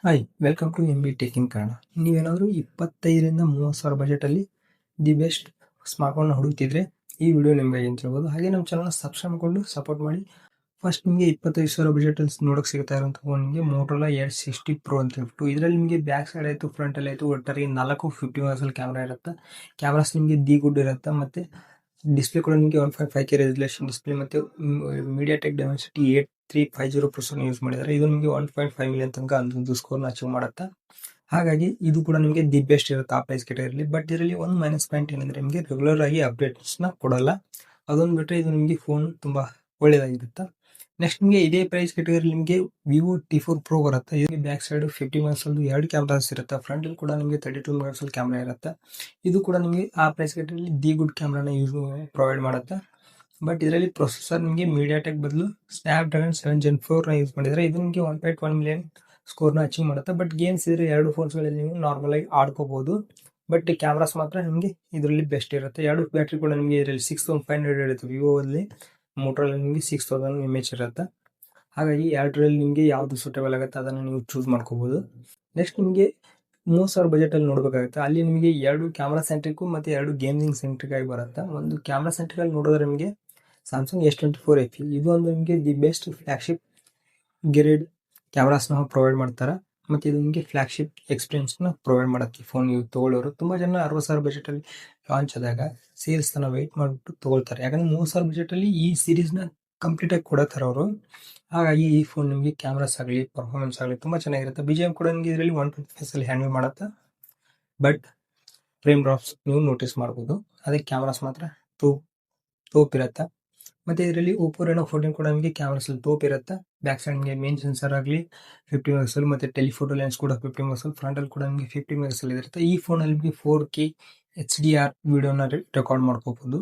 Hi welcome to M B tech in Kannada. ನೀವೇನಾದರೂ 25,000-30,000 ಬಜೆಟಲ್ಲಿ the best smartphone ಹುಡುಕ್ತಿದ್ರೆ ಈ ವಿಡಿಯೋ ನಿಮಗೆ ಅಂತ ಹೇಳ್ಬೋದು. ಹಾಗೆ ನಮ್ಮ ಚಾನಲ್ನ ಸಬ್ಸ್ಕ್ರೈಬ್ ಮಾಡಿಕೊಂಡು ಸಪೋರ್ಟ್ ಮಾಡಿ. ಫಸ್ಟ್ ನಿಮಗೆ 25,000 ಬಜೆಟಲ್ಲಿ ನೋಡೋಕೆ ಸಿಗ್ತಾ ಇರೋಂಥ ಫೋನ್ ನಿಮಗೆ ಮೋಟೋರೋಲಾ ಎಡ್ಜ್ 60 Pro ಅಂತ ಹೇಳ್ಬಿಟ್ಟು. ಇದರಲ್ಲಿ ನಿಮಗೆ ಬ್ಯಾಕ್ ಸೈಡ್ ಆಯಿತು, ಫ್ರಂಟಲ್ಲಿ ಆಯಿತು, ಒಟ್ಟಾರೆ 4 50 ಮೆಗಾಪಿಕ್ಸೆಲ್ ಕ್ಯಾಮ್ರಾ ಇರುತ್ತೆ. ಕ್ಯಾಮ್ರಾಸ್ ನಿಮಗೆ ದಿ ಗುಡ್ ಇರುತ್ತೆ. ಮತ್ತು ಡಿಸ್ಪ್ಲೇ ಕೂಡ ನಿಮಗೆ 1.5K ರೆಸಲ್ಯೂಷನ್ ಡಿಸ್ಪ್ಲೇ ಮತ್ತು ಮೀಡಿಯಾಟೆಕ್ ಡೈಮೆನ್ಸಿಟಿ 8350 ಪ್ರೊಸೆಸರ್ ಯೂಸ್ ಮಾಡಿದ್ದಾರೆ. ಇದು ನಿಮಗೆ 1.5 ಮಿಲಿಯನ್ ತನಕ ಒಂದು ಸ್ಕೋರ್ನ ಅಚೀವ್ ಮಾಡುತ್ತೆ. ಹಾಗಾಗಿ ಇದು ಕೂಡ ನಿಮಗೆ ದಿ ಬೆಸ್ಟ್ ಇರುತ್ತೆ ಆ ಪ್ರೈಸ್ ಕೆಟಗರಿಯಲ್ಲಿ. ಬಟ್ ಇದರಲ್ಲಿ ಒಂದು ಮೈನಸ್ ಪಾಯಿಂಟ್ ಏನಂದರೆ ನಿಮಗೆ ರೆಗ್ಯುಲರ್ ಆಗಿ ಅಪ್ಡೇಟ್ಸ್ನ ಕೊಡಲ್ಲ. ಅದೊಂದು ಬಿಟ್ಟರೆ ಇದು ನಿಮಗೆ ಫೋನ್ ತುಂಬ ಒಳ್ಳೆಯದಾಗಿರುತ್ತೆ. ನೆಕ್ಸ್ಟ್ ನಿಮಗೆ ಇದೇ ಪ್ರೈಸ್ ಕೆಟಗರಿ ನಿಮಗೆ ವಿವೋ T4 Pro ಬರುತ್ತೆ. ಇದಕ್ಕೆ ಬ್ಯಾಕ್ ಸೈಡ್ 50 ಮೆಗಾಪಿಕ್ಸೆಲ್ 2 ಕ್ಯಾಮ್ರಾಸ್ ಇರುತ್ತೆ. ಫ್ರಂಟಲ್ಲಿ ಕೂಡ ನಿಮಗೆ 32 ಮೆಗಾಪಿಕ್ಸೆಲ್ ಕ್ಯಾಮ್ರಾ ಇರುತ್ತೆ. ಇದು ಕೂಡ ನಿಮಗೆ ಆ ಪ್ರೈಸ್ ಕೆಟಗರಿಯಲ್ಲಿ ದಿ ಗುಡ್ ಕ್ಯಾಮ್ರಾನ ಪ್ರೊವೈಡ್ ಮಾಡುತ್ತೆ. ಬಟ್ ಇದರಲ್ಲಿ ಪ್ರೊಸೆಸರ್ ನಿಮಗೆ ಮೀಡಿಯಾಟೆಕ್ ಬದಲು ಸ್ನ್ಯಾಪ್ಡ್ರ್ಯಾಗನ್ 7 Gen 4ನ ಯೂಸ್ ಮಾಡಿದರೆ. ಇದು ನಿಮಗೆ 1.1 ಮಿಲಿಯನ್ ಸ್ಕೋರ್ನ ಅಚೀವ್ ಮಾಡುತ್ತೆ. ಬಟ್ ಗೇಮ್ಸ್ ಇದ್ರೆ ಎರಡು ಫೋನ್ಸ್ಗಳಲ್ಲಿ ನೀವು ನಾರ್ಮಲ್ ಆಗಿ ಆಡ್ಕೋಬಹುದು. ಬಟ್ ಕ್ಯಾಮ್ರಾಸ್ ಮಾತ್ರ ನಿಮಗೆ ಇದರಲ್ಲಿ ಬೆಸ್ಟ್ ಇರುತ್ತೆ. ಎರಡು ಬ್ಯಾಟ್ರಿ ಕೂಡ ನಿಮಗೆ ಇದರಲ್ಲಿ 6500 ಇರುತ್ತೆ. ವಿವೋದಲ್ಲಿ, ಮೋಟೋರಲ್ಲಿ ನಿಮಗೆ 6000 mAh ಇರುತ್ತೆ. ಹಾಗಾಗಿ ಎರಡರಲ್ಲಿ ನಿಮಗೆ ಯಾವುದು ಸೂಟೇಬಲ್ ಆಗುತ್ತೆ ಅದನ್ನು ನೀವು ಚೂಸ್ ಮಾಡ್ಕೋಬಹುದು. ನೆಕ್ಸ್ಟ್ ನಿಮಗೆ 30,000 ಬಜೆಟಲ್ಲಿ ನೋಡಬೇಕಾಗುತ್ತೆ. ಅಲ್ಲಿ ನಿಮಗೆ ಎರಡು ಕ್ಯಾಮ್ರಾ ಸೆಂಟ್ರಿಕ್ ಮತ್ತು ಎರಡು ಗೇಮಿಂಗ್ ಸೆಂಟ್ರಿಕ್ ಆಗಿ ಬರುತ್ತೆ. ಒಂದು ಕ್ಯಾಮ್ರಾ ಸೆಂಟ್ರಿಕ್ ಆಗಿ ನೋಡಿದ್ರೆ ನಿಮಗೆ ಸ್ಯಾಮ್ಸಂಗ್ S24 FE ಇದು ಒಂದು ನಿಮಗೆ ದಿ ಬೆಸ್ಟ್ ಫ್ಲಾಗ್ಶಿಪ್ ಗ್ರೇಡ್ ಕ್ಯಾಮ್ರಾಸ್ನ ಪ್ರೊವೈಡ್ ಮಾಡ್ತಾರೆ. ಮತ್ತು ಇದು ನಿಮಗೆ ಫ್ಲಾಗ್ಶಿಪ್ ಎಕ್ಸ್ಪೀರಿಯನ್ಸ್ನ ಪ್ರೊವೈಡ್ ಮಾಡುತ್ತೆ. ಈ ಫೋನ್ ನೀವು ತೊಗೊಳ್ಳೋರು ತುಂಬ ಜನ 60,000 ಬಜೆಟಲ್ಲಿ ಲಾಂಚ್ ಆದಾಗ ಸೇಲ್ಸ್ ತನಕ ವೆಯ್ಟ್ ಮಾಡಿಬಿಟ್ಟು ತೊಗೊಳ್ತಾರೆ. ಯಾಕಂದರೆ 30,000 ಬಜೆಟಲ್ಲಿ ಈ ಸೀರೀಸ್ನ ಕಂಪ್ಲೀಟಾಗಿ ಕೊಡತ್ತಾರೆ ಅವರು. ಹಾಗಾಗಿ ಈ ಫೋನ್ ನಿಮಗೆ ಕ್ಯಾಮ್ರಾಸ್ ಆಗಲಿ ಪರ್ಫಾರ್ಮೆನ್ಸ್ ಆಗಲಿ ತುಂಬ ಚೆನ್ನಾಗಿರುತ್ತೆ. BGM ಕೂಡ ನಿಮಗೆ ಇದರಲ್ಲಿ 125 ಹ್ಯಾಂಡಲ್ ಮಾಡುತ್ತೆ. ಬಟ್ ಫ್ರೇಮ್ ಡ್ರಾಪ್ಸ್ ನೀವು ನೋಟಿಸ್ ಮಾಡ್ಬೋದು. ಅದಕ್ಕೆ ಕ್ಯಾಮ್ರಾಸ್ ಮಾತ್ರ ತೋಪಿರುತ್ತೆ. ಮತ್ತು ಇದರಲ್ಲಿ Oppo Reno 14 ಕೂಡ ನಿಮಗೆ ಕ್ಯಾಮ್ರಾಸಲ್ಲಿ ತೋಪಿರುತ್ತೆ. ಬ್ಯಾಕ್ ಸೈಡ್ ನಿಮಗೆ ಮೇನ್ ಸೆನ್ಸರ್ ಆಗಲಿ 50 ಮೆಗಾಪಿಕ್ಸೆಲ್ ಮತ್ತು ಟೆಲಿಫೋಟೋ ಲೆನ್ಸ್ ಕೂಡ 50 ಮೆಗಾಪಿಕ್ಸೆಲ್, ಫ್ರಂಟಲ್ಲಿ ಕೂಡ ನಿಮಗೆ 50 ಮೆಗಾಪಿಕ್ಸೆಲ್ ಇರುತ್ತೆ. ಈ ಫೋನಲ್ಲಿ ನಿಮಗೆ 4K HDR ವಿಡಿಯೋನ ರೆಕಾರ್ಡ್ ಮಾಡ್ಕೋಬಹುದು.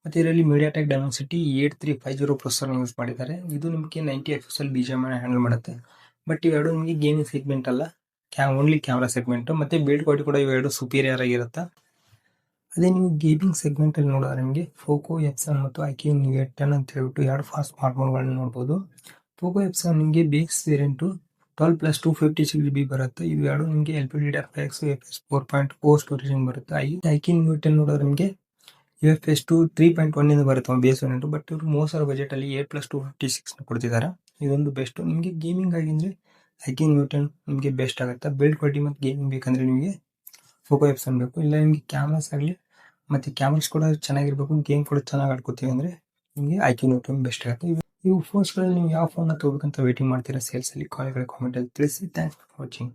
ಮತ್ತು ಇದರಲ್ಲಿ ಮೀಡಿಯಾಟೆಕ್ ಡೈಮೆನ್ಸಿಟಿ 8350 ಪ್ರೊಸೆಸರ್ನ ಯೂಸ್ ಮಾಡಿದ್ದಾರೆ. ಇದು ನಿಮಗೆ 90 FPS BGM ಹ್ಯಾಂಡಲ್ ಮಾಡುತ್ತೆ. ಬಟ್ ಇವೆರಡು ನಿಮಗೆ ಗೇಮಿಂಗ್ ಸೆಗ್ಮೆಂಟ್ ಅಲ್ಲ, ಓನ್ಲಿ ಕ್ಯಾಮ್ರಾ ಸೆಗ್ಮೆಂಟು. ಮತ್ತು ಬಿಲ್ಡ್ ಕ್ವಾಲಿಟಿ ಕೂಡ ಇವೆರಡು ಸುಪೀರಿಯರ್ ಆಗಿರುತ್ತೆ. ಅದೇ ನೀವು ಗೇಮಿಂಗ್ ಸೆಗ್ಮೆಂಟಲ್ಲಿ ನೋಡಿದ್ರೆ ನಿಮಗೆ ಪೋಕೋ F7 ಮತ್ತು iQOO Neo 10 ಅಂತ ಹೇಳ್ಬಿಟ್ಟು ಎರಡು ಫಾಸ್ಟ್ ಸ್ಮಾರ್ಟ್ಫೋನ್ಗಳನ್ನ ನೋಡ್ಬೋದು. ಪೋಕೋ F7 ನಿಮಗೆ ಬೇಸ್ ವೇರಿಯಂಟು 12 + 256GB ಬರುತ್ತೆ. ಇದು ಎರಡು ನಿಮಗೆ LPDDR5X UFS 4.0 ಸ್ಟೋರೇಜಿಂಗ್ ಬರುತ್ತೆ. iQOO Neo 10 ನೋಡಿದ್ರೆ ನಿಮಗೆ UFS 3.1 ಇಂದ ಬರುತ್ತೆ ಬೇಸ್ ವೇರಿಯಂಟು. ಬಟ್ ಇವರು 30,000 ಬಜೆಟಲ್ಲಿ 8 + 256 ಕೊಡ್ತಿದ್ದಾರೆ. ಇದೊಂದು ಬೆಸ್ಟು. ನಿಮಗೆ ಗೇಮಿಂಗ್ ಆಗಿದ್ರೆ iQOO Neo 10 ನಿಮಗೆ ಬೆಸ್ಟ್ ಆಗುತ್ತೆ. ಬಿಲ್ಡ್ ಕ್ವಾಲಿಟಿ ಮತ್ತು ಗೇಮಿಂಗ್ ಬೇಕಂದರೆ ನಿಮಗೆ ಪೋಕೋ F7 ಬೇಕು. ಇಲ್ಲ ನಿಮಗೆ ಕ್ಯಾಮ್ರಾಸ್ ಆಗಲಿ ಮತ್ತು ಕ್ಯಾಮ್ರಾಸ್ ಕೂಡ ಚೆನ್ನಾಗಿರಬೇಕು, ಗೇಮ್ ಕೂಡ ಚೆನ್ನಾಗಿ ಆಡ್ಕೋತೀವಿ ಅಂದರೆ ನಿಮಗೆ iQOO Neo 10 ಬೆಸ್ಟ್ ಆಗುತ್ತೆ. ಇವು ಫೋನ್ಸ್ಗಳಲ್ಲಿ ನೀವು ಯಾವ ಫೋನ್ನ ತೊಗೋಬೇಕಂತ ವೇಟಿಂಗ್ ಮಾಡ್ತೀರಾ ಸೇಲ್ಸಲ್ಲಿ ಕಾಮೆಂಟಲ್ಲಿ ತಿಳಿಸಿ. Thanks for watching.